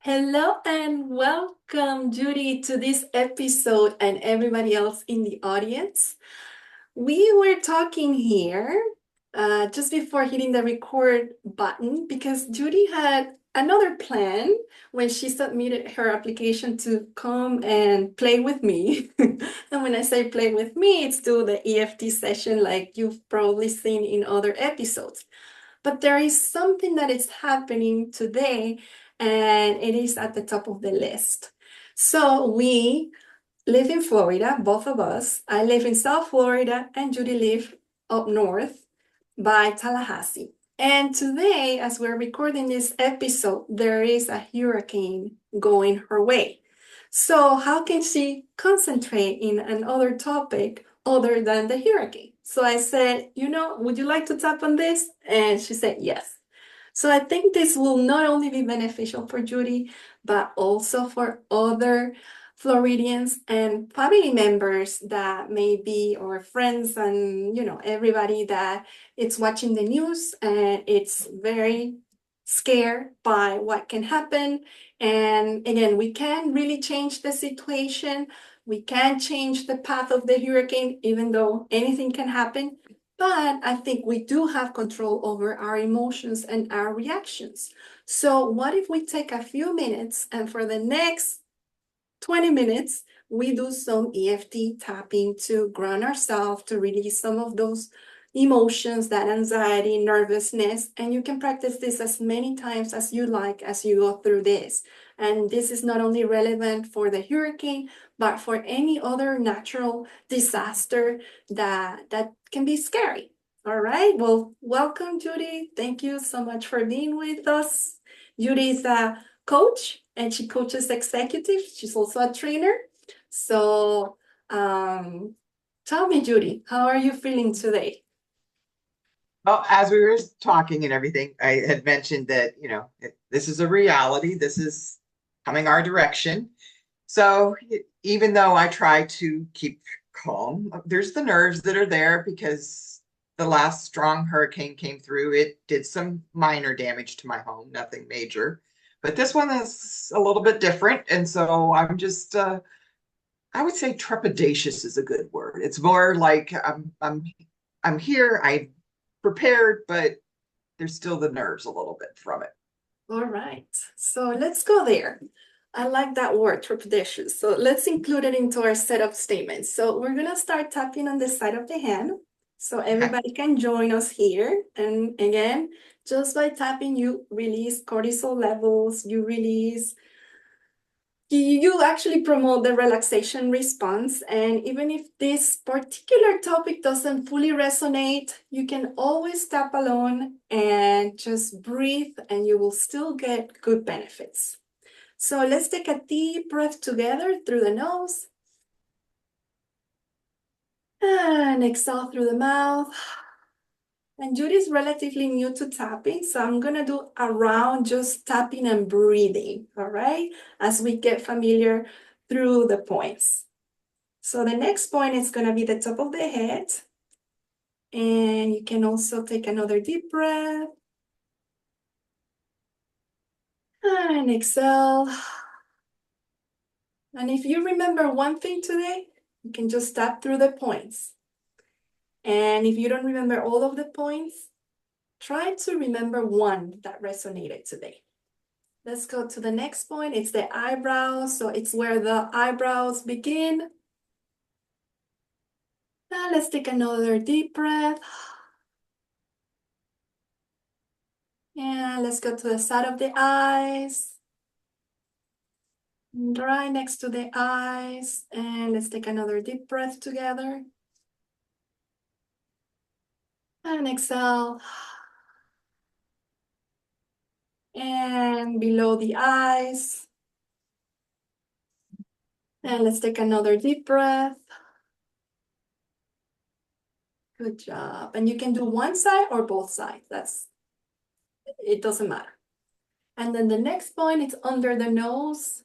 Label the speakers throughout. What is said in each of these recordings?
Speaker 1: Hello and welcome, Judy, to this episode and everybody else in the audience. We were talking here just before hitting the record button because Judy had another plan when she submitted her application to come and play with me. And when I say play with me, it's do the EFT session like you've probably seen in other episodes. But there is something that is happening today, and it is at the top of the list. So we live in Florida, both of us. I live in South Florida, and Judy live up north by Tallahassee. And today, as we're recording this episode, there is a hurricane going her way. So how can she concentrate in another topic other than the hurricane? So I said, would you like to tap on this? And she said, yes. So I think this will not only be beneficial for Judy, but also for other Floridians and family members that may be, or friends and, everybody that it's watching the news and it's very scared by what can happen. And again, we can really change the situation. We can change the path of the hurricane, even though anything can happen. But I think we do have control over our emotions and our reactions. So, what if we take a few minutes and for the next 20 minutes, we do some EFT tapping to ground ourselves, to release some of those emotions, that anxiety, nervousness, and you can practice this as many times as you like as you go through this. And this is not only relevant for the hurricane, but for any other natural disaster that can be scary. All right. Well, welcome, Judy. Thank you so much for being with us. Judy is a coach and she coaches executives. She's also a trainer. So, tell me, Judy, how are you feeling today?
Speaker 2: Well, as we were talking and everything, I had mentioned that, this is a reality. This is coming our direction. So even though I try to keep calm, there's the nerves that are there because the last strong hurricane came through. It did some minor damage to my home, nothing major. But this one is a little bit different. And so I'm just, I would say trepidatious is a good word. It's more like I'm here. I prepared, but there's still the nerves a little bit from it.
Speaker 1: All right, so let's go there. I like that word, trepidatious. So let's include it into our setup statement. So we're gonna start tapping on the side of the hand. So
Speaker 2: Okay.
Speaker 1: everybody can join us here. And again, just by tapping, you release cortisol levels, you actually promote the relaxation response. And even if this particular topic doesn't fully resonate, you can always tap alone and just breathe, and you will still get good benefits. So let's take a deep breath together through the nose and exhale through the mouth. And Judy's relatively new to tapping, so I'm gonna do a round just tapping and breathing, all right? As we get familiar through the points. So the next point is gonna be the top of the head. And you can also take another deep breath and exhale. And if you remember one thing today, you can just tap through the points. And if you don't remember all of the points, try to remember one that resonated today. Let's go to the next point. It's the eyebrows. So it's where the eyebrows begin. Now let's take another deep breath. And let's go to the side of the eyes. Right next to the eyes. And let's take another deep breath together. And exhale. And below the eyes. And let's take another deep breath. Good job. And you can do one side or both sides. It doesn't matter. And then the next point is under the nose.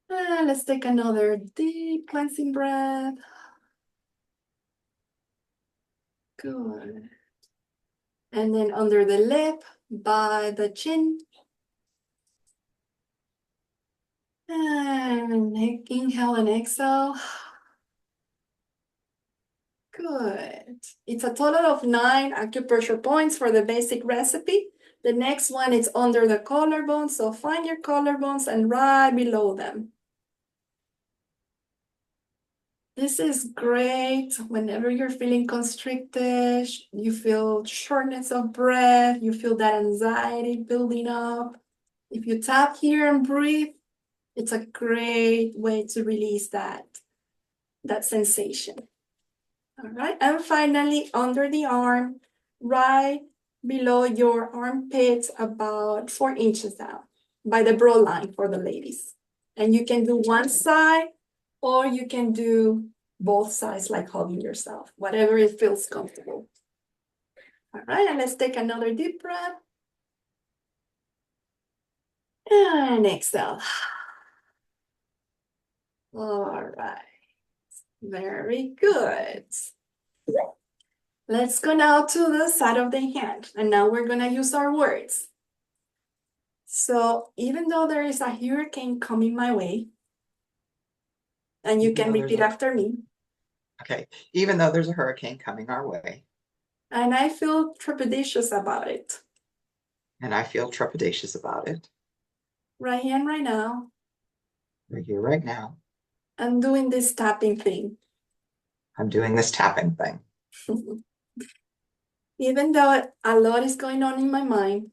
Speaker 1: And let's take another deep cleansing breath. Good. And then under the lip by the chin. And inhale and exhale. Good. It's a total of 9 acupressure points for the basic recipe. The next one is under the collarbones, so find your collarbones and right below them. This is great whenever you're feeling constricted, you feel shortness of breath, you feel that anxiety building up. If you tap here and breathe, it's a great way to release that sensation. All right, and finally, under the arm, right below your armpits, about 4 inches down, by the brow line for the ladies. And you can do one side, or you can do both sides, like hugging yourself, whatever it feels comfortable. All right, and let's take another deep breath. And exhale. All right, very good. Let's go now to the side of the hand, and now we're gonna use our words. So even though there is a hurricane coming my way, and you can repeat after me,
Speaker 2: Okay, even though there's a hurricane coming our way,
Speaker 1: and I feel trepidatious about it,
Speaker 2: and I feel trepidatious about it,
Speaker 1: right here and right now,
Speaker 2: right here, right now,
Speaker 1: I'm doing this tapping thing.
Speaker 2: I'm doing this tapping thing.
Speaker 1: Even though a lot is going on in my mind,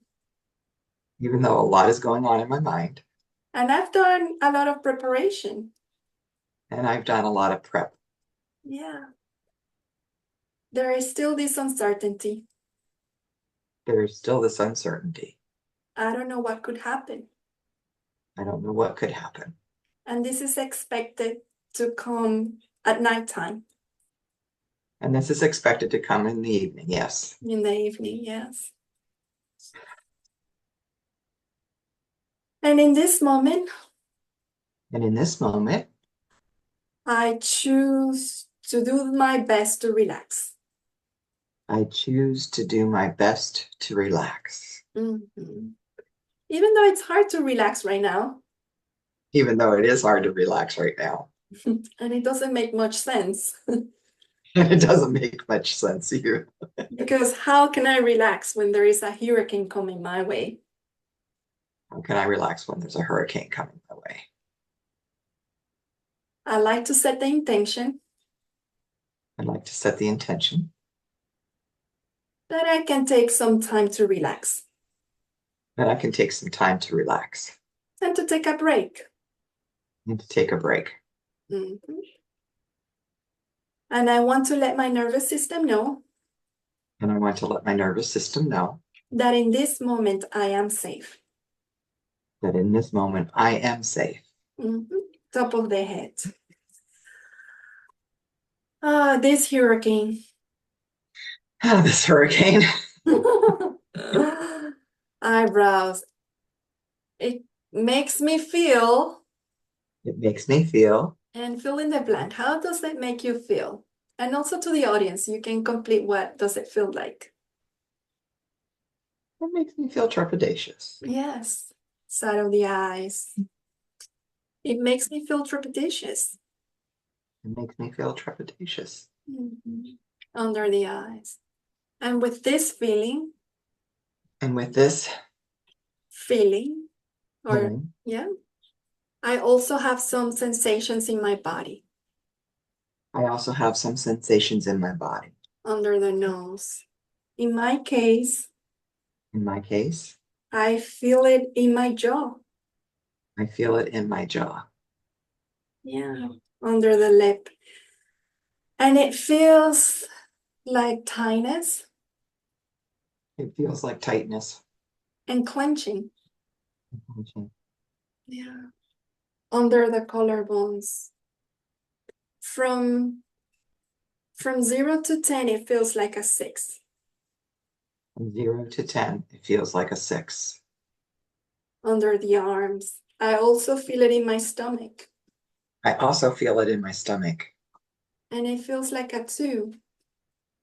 Speaker 2: Even though a lot is going on in my mind,
Speaker 1: and I've done a lot of preparation.
Speaker 2: and I've done a lot of prep,
Speaker 1: Yeah. There is still this uncertainty.
Speaker 2: there's still this uncertainty.
Speaker 1: I don't know what could happen.
Speaker 2: I don't know what could happen.
Speaker 1: And this is expected to come at nighttime.
Speaker 2: And this is expected to come in the evening, yes.
Speaker 1: In the evening, yes. And in this moment,
Speaker 2: And in this moment,
Speaker 1: I choose to do my best to relax.
Speaker 2: I choose to do my best to relax.
Speaker 1: Mhm. Even though it's hard to relax right now,
Speaker 2: Even though it is hard to relax right now.
Speaker 1: and it doesn't make much sense.
Speaker 2: And it doesn't make much sense either.
Speaker 1: Because how can I relax when there is a hurricane coming my way?
Speaker 2: How can I relax when there's a hurricane coming my way?
Speaker 1: I like to set the intention
Speaker 2: I'd like to set the intention
Speaker 1: that I can take some time to relax
Speaker 2: that I can take some time to relax
Speaker 1: and to take a break.
Speaker 2: and to take a break.
Speaker 1: Mhm. And I want to let my nervous system know
Speaker 2: And I want to let my nervous system know
Speaker 1: that in this moment I am safe.
Speaker 2: that in this moment I am safe.
Speaker 1: Mhm. Top of the head. This hurricane.
Speaker 2: This hurricane.
Speaker 1: Eyebrows. It makes me feel,
Speaker 2: It makes me feel.
Speaker 1: and fill in the blank. How does that make you feel? And also to the audience, you can complete what does it feel like.
Speaker 2: It makes me feel trepidatious.
Speaker 1: Yes, side of the eyes. It makes me feel trepidatious.
Speaker 2: It makes me feel trepidatious.
Speaker 1: Mhm. Under the eyes. And with this feeling,
Speaker 2: And with this
Speaker 1: or
Speaker 2: feeling,
Speaker 1: yeah, I also have some sensations in my body.
Speaker 2: I also have some sensations in my body.
Speaker 1: Under the nose. In my case,
Speaker 2: In my case,
Speaker 1: I feel it in my jaw.
Speaker 2: I feel it in my jaw.
Speaker 1: Yeah, under the lip. And it feels like tightness
Speaker 2: It feels like tightness.
Speaker 1: and clenching. Yeah. Under the collarbones. From 0 to 10, it feels like a 6.
Speaker 2: From 0 to 10, it feels like a 6.
Speaker 1: Under the arms. I also feel it in my stomach.
Speaker 2: I also feel it in my stomach.
Speaker 1: And it feels like a 2.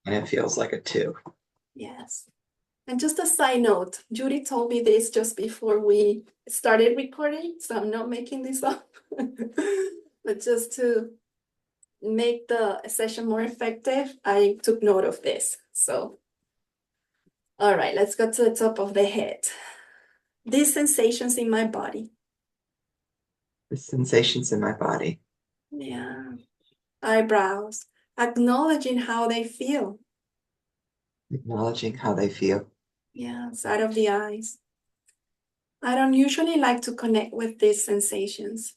Speaker 2: And it feels like a 2.
Speaker 1: Yes. And just a side note, Judy told me this just before we started recording, so I'm not making this up. But just to make the session more effective, I took note of this. So, all right, let's go to the top of the head. These sensations in my body.
Speaker 2: The sensations in my body.
Speaker 1: Yeah. Eyebrows, acknowledging how they feel.
Speaker 2: Acknowledging how they feel.
Speaker 1: Yeah, side of the eyes. I don't usually like to connect with these sensations.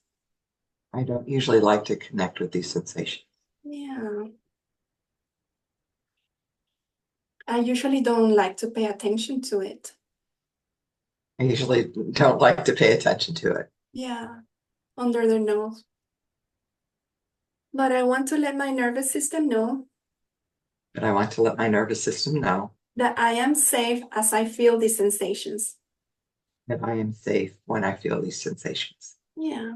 Speaker 2: I don't usually like to connect with these sensations.
Speaker 1: Yeah. I usually don't like to pay attention to it.
Speaker 2: I usually don't like to pay attention to it.
Speaker 1: Yeah, under the nose. But I want to let my nervous system know
Speaker 2: But I want to let my nervous system know
Speaker 1: that I am safe as I feel these sensations.
Speaker 2: that I am safe when I feel these sensations.
Speaker 1: Yeah,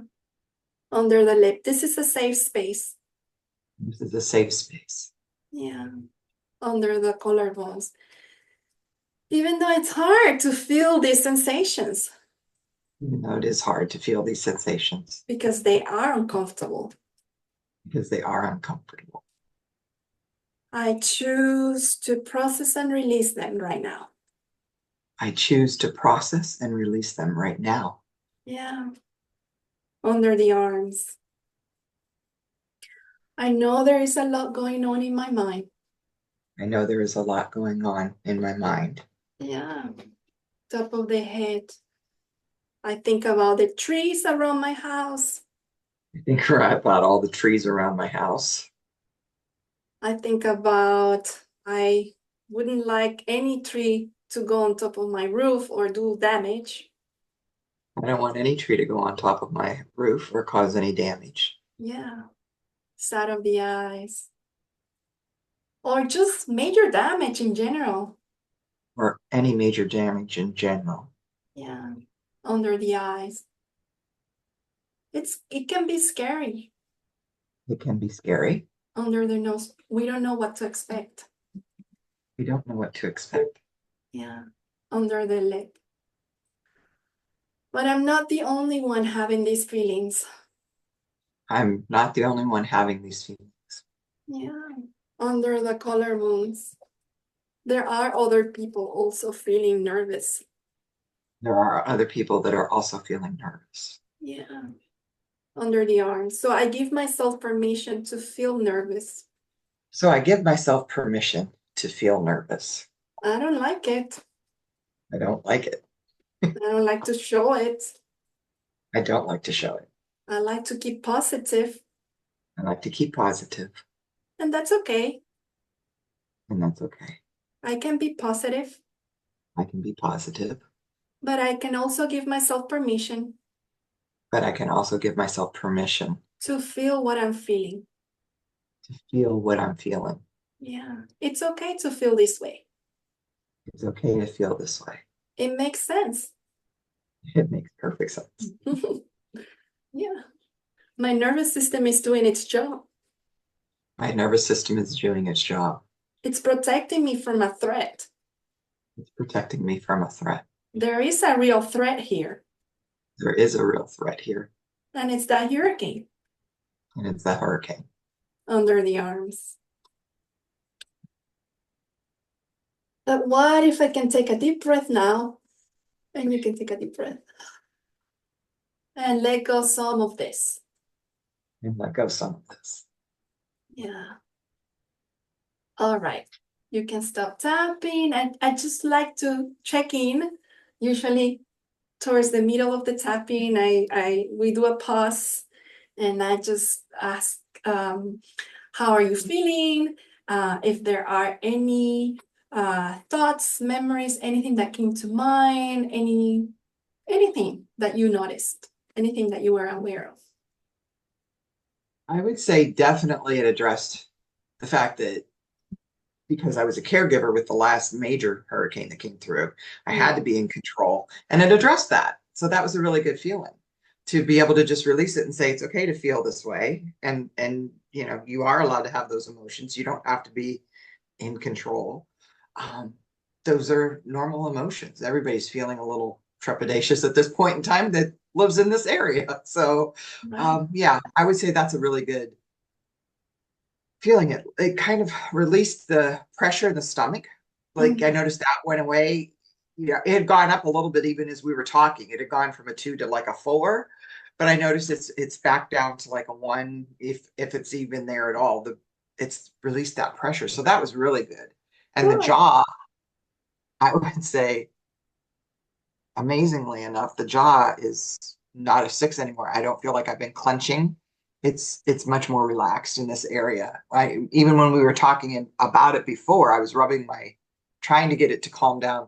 Speaker 1: under the lip. This is a safe space.
Speaker 2: This is a safe space.
Speaker 1: Yeah, under the collarbones. Even though it's hard to feel these sensations
Speaker 2: Even though it is hard to feel these sensations
Speaker 1: because they are uncomfortable,
Speaker 2: because they are uncomfortable.
Speaker 1: I choose to process and release them right now.
Speaker 2: I choose to process and release them right now.
Speaker 1: Yeah, under the arms. I know there is a lot going on in my mind.
Speaker 2: I know there is a lot going on in my mind.
Speaker 1: Yeah, top of the head. I think about the trees around my house.
Speaker 2: I think about all the trees around my house.
Speaker 1: I think about I wouldn't like any tree to go on top of my roof or do damage.
Speaker 2: I don't want any tree to go on top of my roof or cause any damage.
Speaker 1: Yeah, side of the eyes. Or just major damage in general.
Speaker 2: Or any major damage in general.
Speaker 1: Yeah, under the eyes. It can be scary.
Speaker 2: It can be scary.
Speaker 1: Under the nose. We don't know what to expect.
Speaker 2: We don't know what to expect.
Speaker 1: Yeah, under the lip. But I'm not the only one having these feelings.
Speaker 2: I'm not the only one having these feelings.
Speaker 1: Yeah, under the collarbones. There are other people also feeling nervous.
Speaker 2: There are other people that are also feeling nervous.
Speaker 1: Yeah, under the arms. So I give myself permission to feel nervous.
Speaker 2: So I give myself permission to feel nervous.
Speaker 1: I don't like it.
Speaker 2: I don't like it.
Speaker 1: I don't like to show it.
Speaker 2: I don't like to show it.
Speaker 1: I like to keep positive,
Speaker 2: I like to keep positive,
Speaker 1: and that's okay.
Speaker 2: and that's okay.
Speaker 1: I can be positive,
Speaker 2: I can be positive,
Speaker 1: but I can also give myself permission
Speaker 2: but I can also give myself permission
Speaker 1: to feel what I'm feeling.
Speaker 2: to feel what I'm feeling.
Speaker 1: Yeah, it's okay to feel this way.
Speaker 2: It's okay to feel this way.
Speaker 1: It makes sense.
Speaker 2: It makes perfect sense.
Speaker 1: Yeah, my nervous system is doing its job.
Speaker 2: My nervous system is doing its job.
Speaker 1: It's protecting me from a threat.
Speaker 2: It's protecting me from a threat.
Speaker 1: There is a real threat here,
Speaker 2: There is a real threat here,
Speaker 1: and it's that hurricane
Speaker 2: and it's that hurricane.
Speaker 1: under the arms. But what if I can take a deep breath now? And you can take a deep breath and let go some of this.
Speaker 2: And let go some of this.
Speaker 1: Yeah. All right. You can stop tapping. And I just like to check in. Usually towards the middle of the tapping, we do a pause and I just ask, how are you feeling? If there are any thoughts, memories, anything that came to mind, anything that you noticed, anything that you were aware of.
Speaker 2: I would say definitely it addressed the fact that because I was a caregiver with the last major hurricane that came through, I had to be in control, and it addressed that. So that was a really good feeling to be able to just release it and say it's okay to feel this way, and you know you are allowed to have those emotions. You don't have to be in control. those are normal emotions. Everybody's feeling a little trepidatious at this point in time that lives in this area. So,
Speaker 1: Right.
Speaker 2: yeah, I would say that's a really good feeling. It kind of released the pressure in the stomach. Like I
Speaker 1: Mhm.
Speaker 2: noticed that went away. Yeah, it had gone up a little bit even as we were talking. It had gone from a 2 to like a 4, but I noticed it's back down to like a 1 if it's even there at all. It's released that pressure. So that was really good. And the
Speaker 1: Good.
Speaker 2: jaw, I would say, amazingly enough, the jaw is not a 6 anymore. I don't feel like I've been clenching. It's much more relaxed in this area. I even when we were talking about it before, I was rubbing my trying to get it to calm down,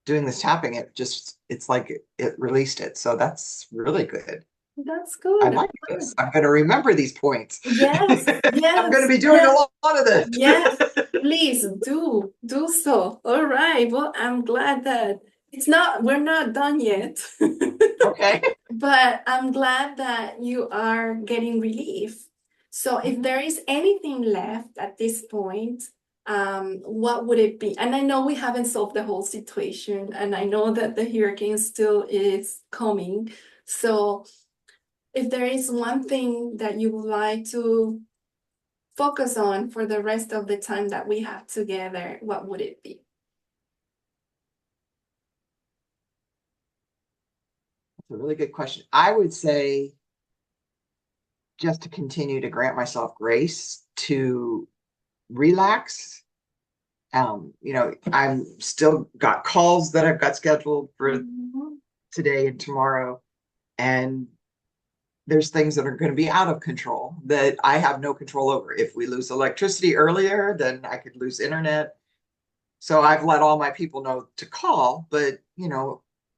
Speaker 2: doing this tapping, it's like it released it. So that's really good.
Speaker 1: That's
Speaker 2: I
Speaker 1: good.
Speaker 2: like
Speaker 1: Good.
Speaker 2: this. I'm going to remember these points.
Speaker 1: Yes,
Speaker 2: I'm going to
Speaker 1: yes,
Speaker 2: be doing a
Speaker 1: yes,
Speaker 2: lot of this.
Speaker 1: yes. Please do so. All right. Well, I'm glad that we're not done yet.
Speaker 2: Okay.
Speaker 1: But I'm glad that you are getting relief. So if there is anything left at this point, what would it be? And I know we haven't solved the whole situation, and I know that the hurricane still is coming. So if there is one thing that you would like to focus on for the rest of the time that we have together, what would it be?
Speaker 2: It's a really good question. I would say just to continue to grant myself grace to relax. I'm still got calls that I've got scheduled for
Speaker 1: Mhm.
Speaker 2: today and tomorrow, and there's things that are going to be out of control that I have no control over. If we lose electricity earlier, then I could lose internet. So I've let all my people know to call, but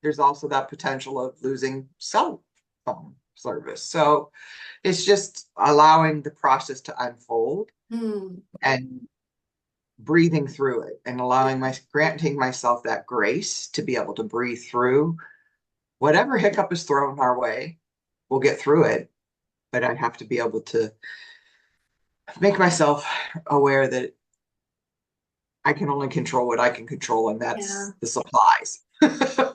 Speaker 2: there's also that potential of losing cell phone service. So it's just allowing the process to unfold
Speaker 1: Hmm.
Speaker 2: and breathing through it and granting myself that grace to be able to breathe through whatever hiccup is thrown our way. We'll get through it, but I have to be able to make myself aware that I can only control what I can control, and
Speaker 1: Yeah,
Speaker 2: that's the supplies.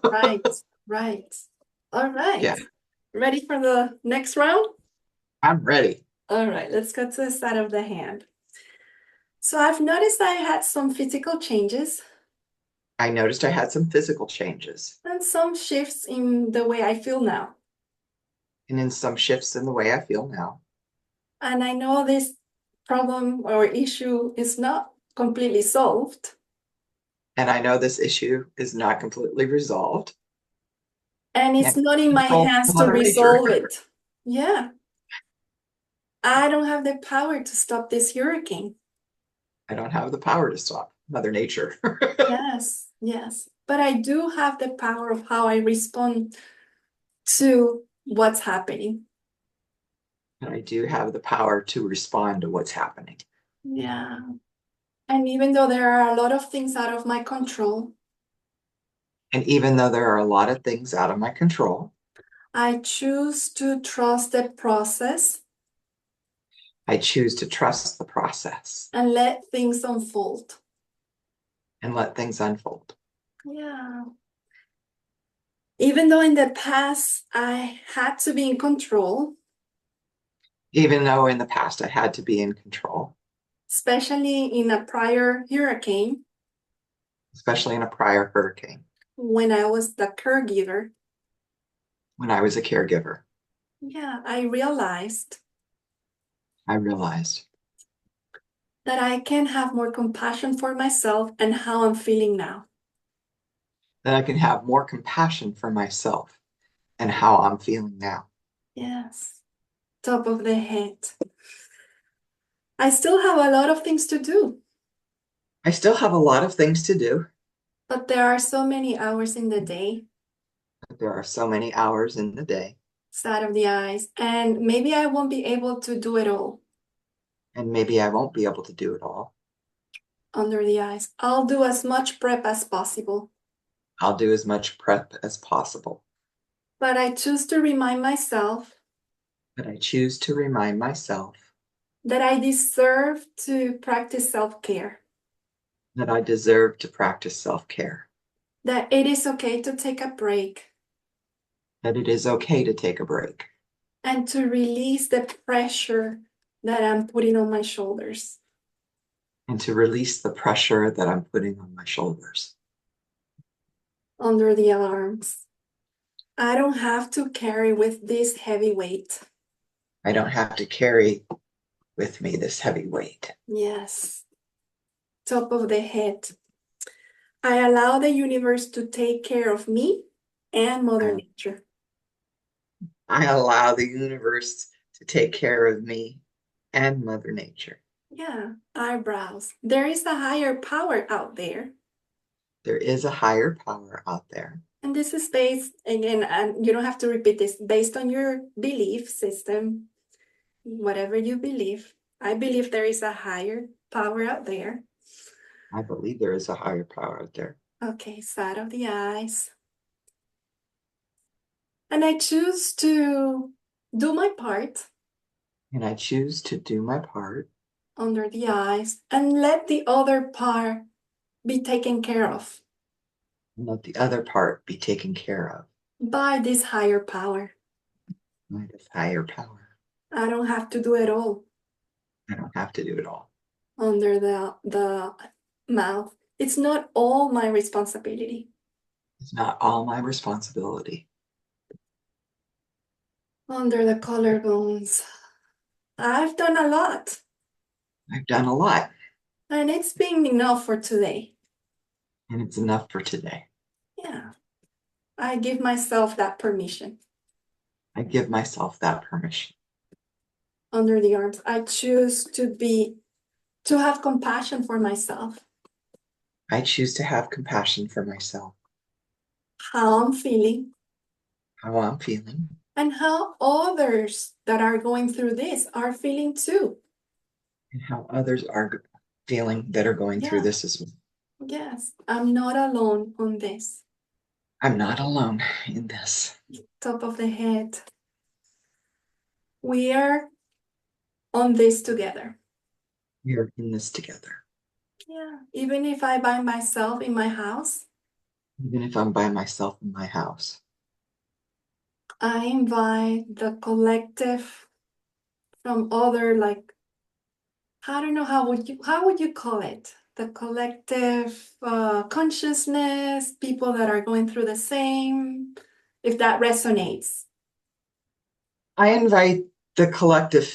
Speaker 1: right, right. All right.
Speaker 2: Yeah,
Speaker 1: Ready for the next round?
Speaker 2: I'm ready.
Speaker 1: All right, let's go to the side of the hand. So I've noticed I had some physical changes
Speaker 2: I noticed I had some physical changes
Speaker 1: and some shifts in the way I feel now.
Speaker 2: and in some shifts in the way I feel now.
Speaker 1: And I know this problem or issue is not completely solved,
Speaker 2: And I know this issue is not completely resolved.
Speaker 1: and it's
Speaker 2: Can't
Speaker 1: not in my
Speaker 2: control
Speaker 1: hands to
Speaker 2: Mother Nature.
Speaker 1: resolve it. Yeah, I don't have the power to stop this hurricane.
Speaker 2: I don't have the power to stop Mother Nature.
Speaker 1: Yes, yes. But I do have the power of how I respond to what's happening.
Speaker 2: And I do have the power to respond to what's happening.
Speaker 1: Yeah. And even though there are a lot of things out of my control,
Speaker 2: And even though there are a lot of things out of my control,
Speaker 1: I choose to trust the process
Speaker 2: I choose to trust the process
Speaker 1: and let things unfold.
Speaker 2: and let things unfold.
Speaker 1: Yeah. Even though in the past I had to be in control,
Speaker 2: Even though in the past I had to be in control,
Speaker 1: especially in a prior hurricane
Speaker 2: especially in a prior hurricane
Speaker 1: when I was the caregiver,
Speaker 2: when I was a caregiver,
Speaker 1: yeah, I realized
Speaker 2: I realized
Speaker 1: that I can have more compassion for myself and how I'm feeling now.
Speaker 2: that I can have more compassion for myself and how I'm feeling now.
Speaker 1: Yes, top of the head. I still have a lot of things to do,
Speaker 2: I still have a lot of things to do,
Speaker 1: but there are so many hours in the day,
Speaker 2: but there are so many hours in the day,
Speaker 1: side of the eyes, and maybe I won't be able to do it all
Speaker 2: and maybe I won't be able to do it all.
Speaker 1: under the eyes. I'll do as much prep as possible,
Speaker 2: I'll do as much prep as possible,
Speaker 1: but I choose to remind myself
Speaker 2: but I choose to remind myself
Speaker 1: that I deserve to practice self-care.
Speaker 2: that I deserve to practice self-care,
Speaker 1: that it is okay to take a break
Speaker 2: that it is okay to take a break
Speaker 1: and to release the pressure that I'm putting on my shoulders,
Speaker 2: and to release the pressure that I'm putting on my shoulders.
Speaker 1: under the arms. I don't have to carry with this heavy weight.
Speaker 2: I don't have to carry with me this heavy weight.
Speaker 1: Yes, top of the head. I allow the universe to take care of me and Mother
Speaker 2: I,
Speaker 1: Nature.
Speaker 2: I allow the universe to take care of me and Mother Nature.
Speaker 1: Yeah, eyebrows. There is a higher power out there.
Speaker 2: There is a higher power out there.
Speaker 1: And this is based, again, and you don't have to repeat this, based on your belief system, whatever you believe. I believe there is a higher power out there.
Speaker 2: I believe there is a higher power out there.
Speaker 1: Okay, side of the eyes. And I choose to do my part
Speaker 2: And I choose to do my part
Speaker 1: under the eyes and let the other part be taken care of
Speaker 2: and let the other part be taken care of
Speaker 1: by this higher power.
Speaker 2: by this higher power.
Speaker 1: I don't have to do it all
Speaker 2: I don't have to do it all.
Speaker 1: under the mouth. It's not all my responsibility.
Speaker 2: It's not all my responsibility.
Speaker 1: Under the collarbones. I've done a lot,
Speaker 2: I've done a lot,
Speaker 1: and it's been enough for today.
Speaker 2: and it's enough for today.
Speaker 1: Yeah, I give myself that permission.
Speaker 2: I give myself that permission.
Speaker 1: Under the arms, I choose to have compassion for myself,
Speaker 2: I choose to have compassion for myself,
Speaker 1: how I'm feeling,
Speaker 2: how I'm feeling,
Speaker 1: and how others that are going through this are feeling too.
Speaker 2: and how others are feeling that are going through
Speaker 1: Yeah,
Speaker 2: this as well.
Speaker 1: yes, I'm not alone on this.
Speaker 2: I'm not alone in this.
Speaker 1: Top of the head. We are on this together.
Speaker 2: We are in this together.
Speaker 1: Yeah, even if I by myself in my house,
Speaker 2: Even if I'm by myself in my house,
Speaker 1: I invite the collective from other, like, I don't know, how would you call it? The collective consciousness, people that are going through the same, if that resonates.
Speaker 2: I invite the collective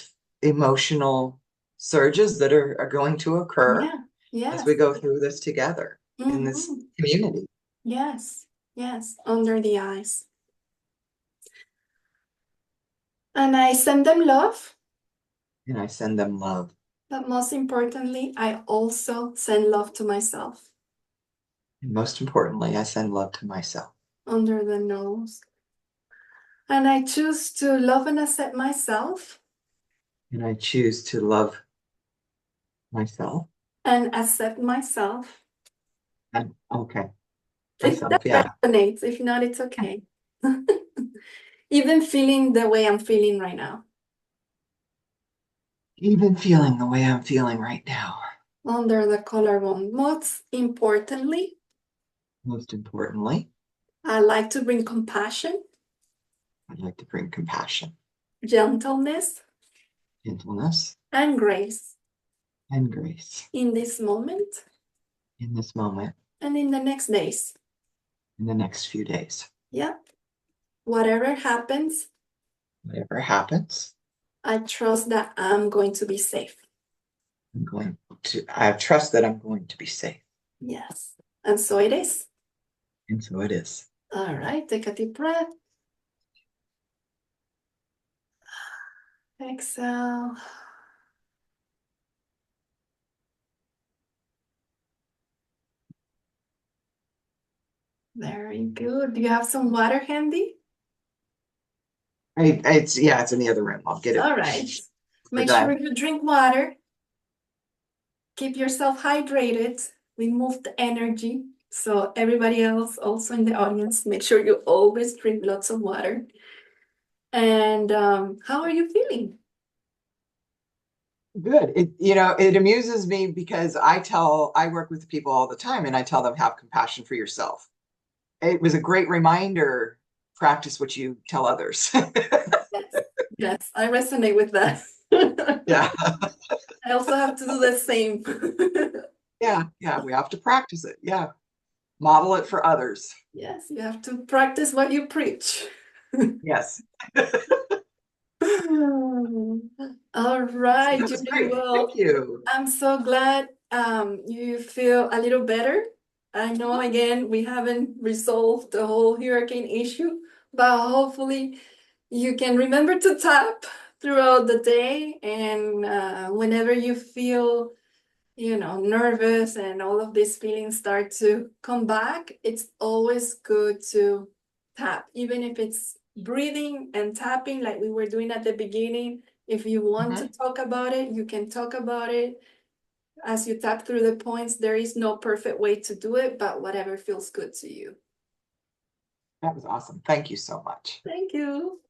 Speaker 2: emotional surges that are going to occur
Speaker 1: Yeah,
Speaker 2: as
Speaker 1: yes.
Speaker 2: we go through this together in this
Speaker 1: Mm-hmm.
Speaker 2: community.
Speaker 1: Yes, yes, under the eyes. And I send them love,
Speaker 2: And I send them love.
Speaker 1: but most importantly, I also send love to myself
Speaker 2: And most importantly, I send love to myself.
Speaker 1: under the nose. And I choose to love and accept myself
Speaker 2: And I choose to love myself.
Speaker 1: and accept myself.
Speaker 2: And okay,
Speaker 1: If that
Speaker 2: myself, yeah.
Speaker 1: resonates, if not, it's okay. Even feeling the way I'm feeling right now,
Speaker 2: Even feeling the way I'm feeling right now.
Speaker 1: under the collarbone. Most importantly,
Speaker 2: Most importantly,
Speaker 1: I like to bring compassion,
Speaker 2: I'd like to bring compassion,
Speaker 1: gentleness,
Speaker 2: gentleness,
Speaker 1: and grace
Speaker 2: and grace
Speaker 1: in this moment
Speaker 2: in this moment,
Speaker 1: and in the next days.
Speaker 2: in the next few days.
Speaker 1: Yeah, whatever happens,
Speaker 2: Whatever happens,
Speaker 1: I trust that I'm going to be safe.
Speaker 2: I trust that I'm going to be safe.
Speaker 1: Yes, and so it is.
Speaker 2: And so it is.
Speaker 1: All right, take a deep breath. Exhale. Very good. Do you have some water handy?
Speaker 2: It's in the other room. I'll get it.
Speaker 1: All right.
Speaker 2: For
Speaker 1: Make sure
Speaker 2: that.
Speaker 1: you drink water. Keep yourself hydrated. Remove the energy. So everybody else also in the audience, make sure you always drink lots of water. And how are you feeling?
Speaker 2: Good. It amuses me because I work with people all the time and I tell them have compassion for yourself. It was a great reminder, practice what you tell others.
Speaker 1: Yes, yes, I resonate with that.
Speaker 2: Yeah.
Speaker 1: I also have to do the same.
Speaker 2: Yeah. Yeah. We have to practice it. Yeah. Model it for others.
Speaker 1: Yes, you have to practice what you preach.
Speaker 2: Yes.
Speaker 1: All
Speaker 2: So
Speaker 1: right,
Speaker 2: that was
Speaker 1: Judy.
Speaker 2: great. Thank
Speaker 1: Well,
Speaker 2: you.
Speaker 1: I'm so glad you feel a little better. I know again we haven't resolved the whole hurricane issue, but hopefully you can remember to tap throughout the day and whenever you feel nervous and all of these feelings start to come back, it's always good to tap, even if it's breathing and tapping like we were doing at the beginning. If you want to
Speaker 2: Mhm.
Speaker 1: talk about it, you can talk about it as you tap through the points. There is no perfect way to do it, but whatever feels good to you.
Speaker 2: That was awesome. Thank you so much.
Speaker 1: Thank you.